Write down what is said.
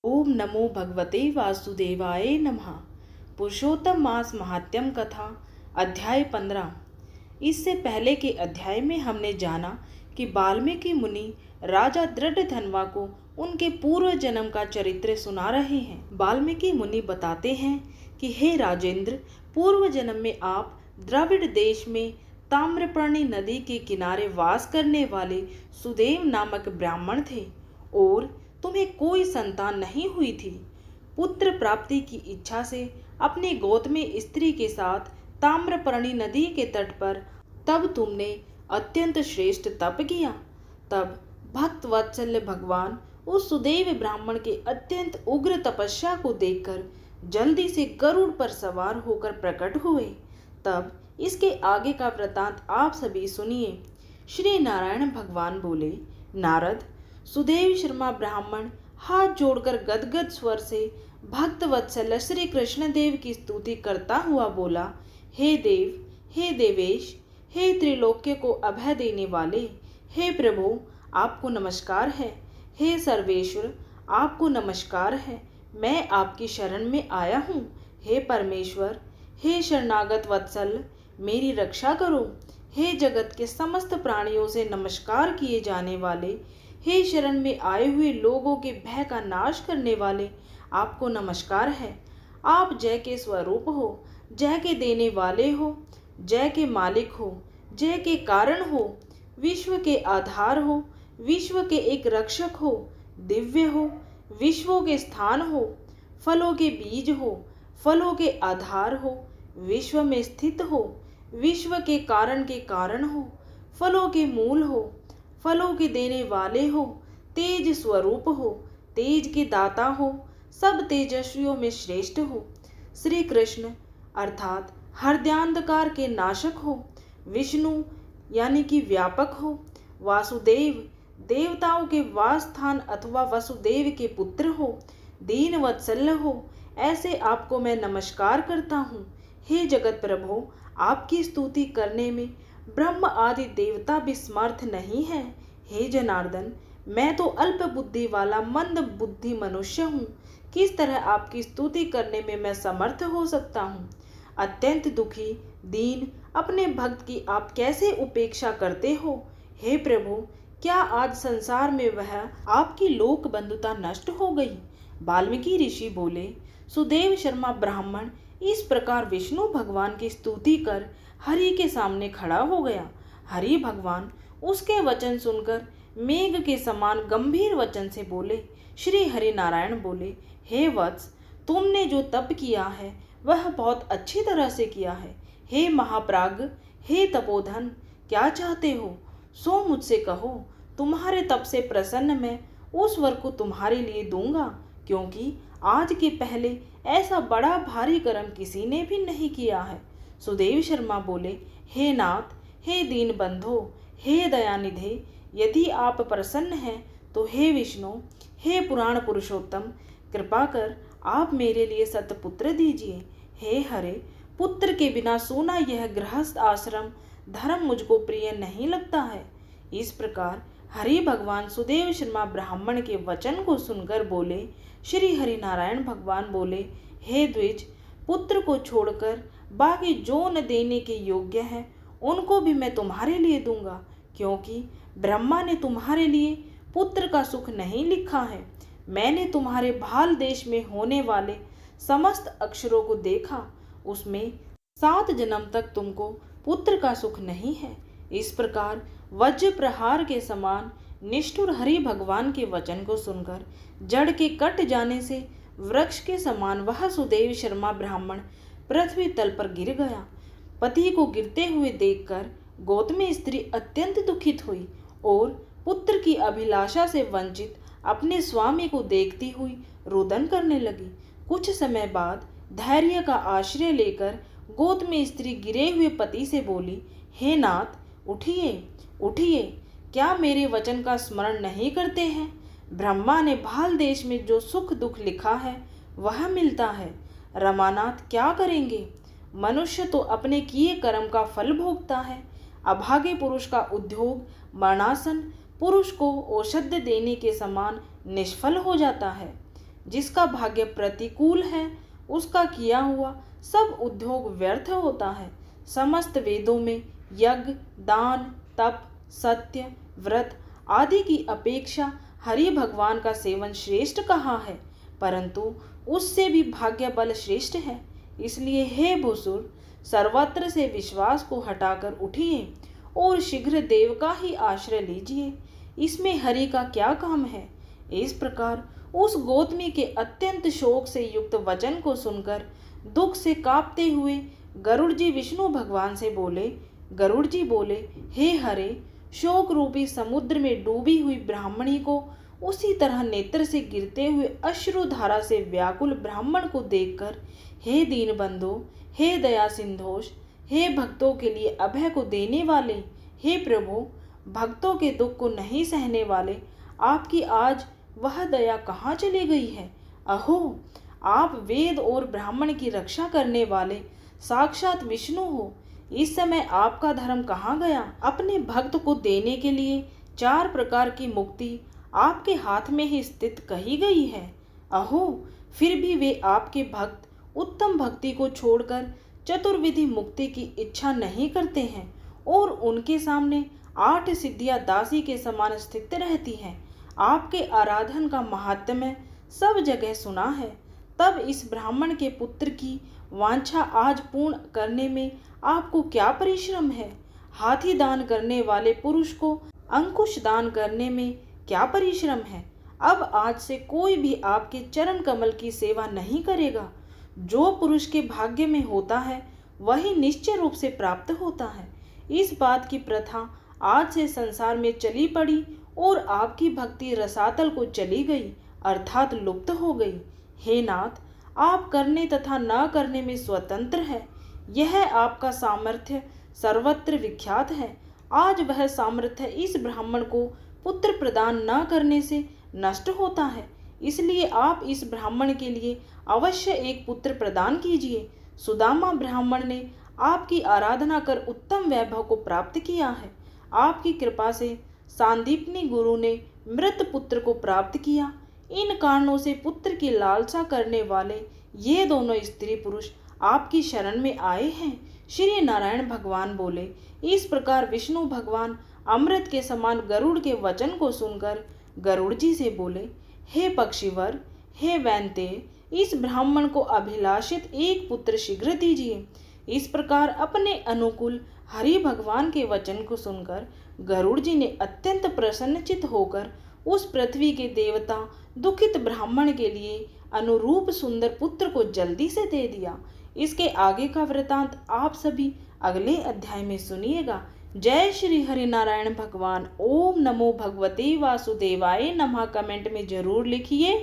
ओम नमो भगवते वासुदेवाय नमः। पुरुषोत्तम मास महात्म्यम कथा अध्याय 15। इससे पहले के अध्याय में हमने जाना कि वाल्मीकि मुनि राजा दृढ़धनवा को उनके पूर्व जन्म का चरित्र सुना रहे हैं। वाल्मीकि मुनि बताते हैं कि हे राजेंद्र, पूर्व जन्म में आप द्रविड़ देश में ताम्रपर्णी नदी के किनारे वास करने वाले सुदेव नामक ब्राह्मण थे और तुम्हें कोई संतान नहीं हुई थी। पुत्र प्राप्ति की इच्छा से अपने गौतमी स्त्री के साथ ताम्रपर्णी नदी के तट पर तब तुमने अत्यंत श्रेष्ठ तप किया। तब भक्त वत्सल भगवान उस सुदेव ब्राह्मण के अत्यंत उग्र तपस्या को देखकर जल्दी से गरुड़ पर सवार होकर प्रकट हुए। तब इसके आगे का वृतांत आप सभी सुनिए। श्री नारायण भगवान बोले, नारद, सुदेव शर्मा ब्राह्मण हाथ जोड़कर गदगद स्वर से भक्त वत्सल श्री कृष्ण देव की स्तुति करता हुआ बोला, हे देव, हे देवेश, हे त्रिलोक्य को अभय देने वाले, हे प्रभु, आपको नमस्कार है। हे सर्वेश्वर, आपको नमस्कार है। मैं आपकी शरण में आया हूँ। हे परमेश्वर, हे शरणागत वत्सल, मेरी रक्षा करो। हे जगत के समस्त प्राणियों से नमस्कार किए जाने वाले, हे शरण में आए हुए लोगों के भय का नाश करने वाले, आपको नमस्कार है। आप जय के स्वरूप हो, जय के देने वाले हो, जय के मालिक हो, जय के कारण हो, विश्व के आधार हो, विश्व के एक रक्षक हो, दिव्य हो, विश्वों के स्थान हो, फलों के बीज हो, फलों के आधार हो, विश्व में स्थित हो, विश्व के कारण हो, फलों के मूल हो, फलों के देने वाले हो, तेज स्वरूप हो, तेज के दाता हो, सब तेजस्वियों में श्रेष्ठ हो, श्री कृष्ण अर्थात हृदयांधकार के नाशक हो, विष्णु यानी कि व्यापक हो, वासुदेव देवताओं के वास स्थान अथवा वसुदेव के पुत्र हो, दीन वत्सल हो, ऐसे आपको मैं नमस्कार करता हूँ। हे जगत प्रभु, आपकी स्तुति करने में ब्रह्म आदि देवता भी समर्थ नहीं है। हे जनार्दन, मैं तो अल्प बुद्धि वाला मंद बुद्धि मनुष्य हूँ। किस तरह आपकी स्तुति करने में मैं समर्थ हो सकता हूँ। अत्यंत दुखी दीन अपने भक्त की आप कैसे उपेक्षा करते हो। हे प्रभु, क्या आज संसार में वह आपकी लोक बंधुता नष्ट हो गई। वाल्मीकि ऋषि बोले, सुदेव शर्मा ब्राह्मण इस प्रकार विष्णु भगवान की स्तुति कर हरि के सामने खड़ा हो गया। हरि भगवान उसके वचन सुनकर मेघ के समान गंभीर वचन से बोले। श्री हरि नारायण बोले, हे वत्स, तुमने जो तप किया है वह बहुत अच्छी तरह से किया है। हे महाप्राज्ञ, हे तपोधन, क्या चाहते हो सो मुझसे कहो। तुम्हारे तप से प्रसन्न मैं उस वर को तुम्हारे लिए दूंगा, क्योंकि आज के पहले ऐसा बड़ा भारी कर्म किसी ने भी नहीं किया है। सुदेव शर्मा बोले, हे नाथ, हे दीन बंधो, हे दयानिधे, यदि आप प्रसन्न हैं तो हे विष्णु, हे पुराण पुरुषोत्तम, कृपा कर आप मेरे लिए सतपुत्र दीजिए। हे हरे, पुत्र के बिना सोना यह गृहस्थ आश्रम धर्म मुझको प्रिय नहीं लगता है। इस प्रकार हरि भगवान सुदेव शर्मा ब्राह्मण के वचन को सुनकर बोले। श्री हरि नारायण भगवान बोले, हे द्विज, पुत्र को छोड़कर बाकी जो न देने के योग्य है उनको भी मैं तुम्हारे लिए दूंगा, क्योंकि ब्रह्मा ने तुम्हारे लिए पुत्र का सुख नहीं लिखा है। मैंने तुम्हारे भाल देश में होने वाले समस्त अक्षरों को देखा, उसमें 7 जन्म तक तुमको पुत्र का सुख नहीं है। इस प्रकार वज्र प्रहार के समान निष्ठुर हरि भगवान के वचन को सुनकर जड़ के कट जाने से वृक्ष के समान वह सुदेव शर्मा ब्राह्मण पृथ्वी तल पर गिर गया। पति को गिरते हुए देखकर गौतमी स्त्री अत्यंत दुखित हुई और पुत्र की अभिलाषा से वंचित अपने स्वामी को देखती हुई रुदन करने लगी। कुछ समय बाद धैर्य का आश्रय लेकर गौतमी स्त्री गिरे हुए पति से बोली, हे नाथ, उठिए उठिए, क्या मेरे वचन का स्मरण नहीं करते हैं। ब्रह्मा ने भाल देश में जो सुख दुख लिखा है वह मिलता है। रमानाथ क्या करेंगे। मनुष्य तो अपने किए कर्म का फल भोगता है। अभागे पुरुष का उद्योग मरणासन पुरुष को औषध देने के समान निष्फल हो जाता है। जिसका भाग्य प्रतिकूल है उसका किया हुआ सब उद्योग व्यर्थ होता है। समस्त वेदों में यज्ञ, दान, तप, सत्य, व्रत आदि की अपेक्षा हरि भगवान का सेवन श्रेष्ठ कहा है, परंतु उससे भी भाग्य बल श्रेष्ठ है। इसलिए हे भूसुर, सर्वत्र से विश्वास को हटाकर उठिए और शीघ्र देव का ही आश्रय लीजिए। इसमें हरि का क्या काम है। इस प्रकार उस गौतमी के अत्यंत शोक से युक्त वचन को सुनकर दुख से कांपते हुए गरुड़ जी विष्णु भगवान से बोले। गरुड़ जी बोले, हे हरे, शोक रूपी समुद्र में डूबी हुई ब्राह्मणी को उसी तरह नेत्र से गिरते हुए अश्रु धारा से व्याकुल ब्राह्मण को देखकर, हे दीन बंधो, हे दया सिंधोष, हे भक्तों के लिए अभय को देने वाले, हे प्रभु, भक्तों के दुख को नहीं सहने वाले, आपकी आज वह दया कहाँ चली गई है। अहो, आप वेद और ब्राह्मण की रक्षा करने वाले साक्षात विष्णु हो। इस समय आपका धर्म कहाँ गया। अपने भक्त को देने के लिए 4 प्रकार की मुक्ति आपके हाथ में ही स्थित कही गई है। अहो, फिर भी वे आपके भक्त उत्तम भक्ति को छोड़कर चतुर्विधि मुक्ति की इच्छा नहीं करते हैं और उनके सामने 8 सिद्धियां दासी के समान स्थित रहती हैं। आपके आराधन का महात्म्य सब जगह सुना है। तब इस ब्राह्मण के पुत्र की वांछा आज पूर्ण करने में आपको क्या परिश्रम है। हाथी दान करने वाले पुरुष को अंकुश दान करने में क्या परिश्रम है। अब आज से कोई भी आपके चरण कमल की सेवा नहीं करेगा। जो पुरुष के भाग्य में होता है वही निश्चय रूप से प्राप्त होता है। इस बात की प्रथा आज से संसार में चली पड़ी और आपकी भक्ति रसातल को चली गई, अर्थात लुप्त हो गई। हे नाथ, आप करने तथा न करने में स्वतंत्र है। यह आपका सामर्थ्य सर्वत्र विख्यात है। आज वह सामर्थ्य इस ब्राह्मण को पुत्र प्रदान न करने से नष्ट होता है। इसलिए आप इस ब्राह्मण के लिए अवश्य एक पुत्र प्रदान कीजिए। सुदामा ब्राह्मण ने आपकी आराधना कर उत्तम वैभव को प्राप्त किया है। आपकी कृपा से सांदीपनी गुरु ने मृत पुत्र को प्राप्त किया। इन कारणों से पुत्र की लालसा करने वाले ये दोनों स्त्री पुरुष आपकी शरण में आए हैं। श्री नारायण भगवान बोले। इस प्रकार विष्णु भगवान अमृत के समान गरुड़ के वचन को सुनकर गरुड़ जी से बोले, हे पक्षीवर, हे वैन्तेय, इस ब्राह्मण को अभिलाषित एक पुत्र शीघ्र दीजिए। इस प्रकार अपने अनुकूल हरि भगवान के वचन को सुनकर गरुड़ जी ने अत्यंत प्रसन्नचित होकर उस पृथ्वी के देवता दुखित ब्राह्मण के लिए अनुरूप सुंदर पुत्र को जल्दी से दे दिया। इसके आगे का वृतांत आप सभी अगले अध्याय में सुनिएगा। जय श्री हरि नारायण भगवान। ओम नमो भगवते वासुदेवाय नमः कमेंट में जरूर लिखिए।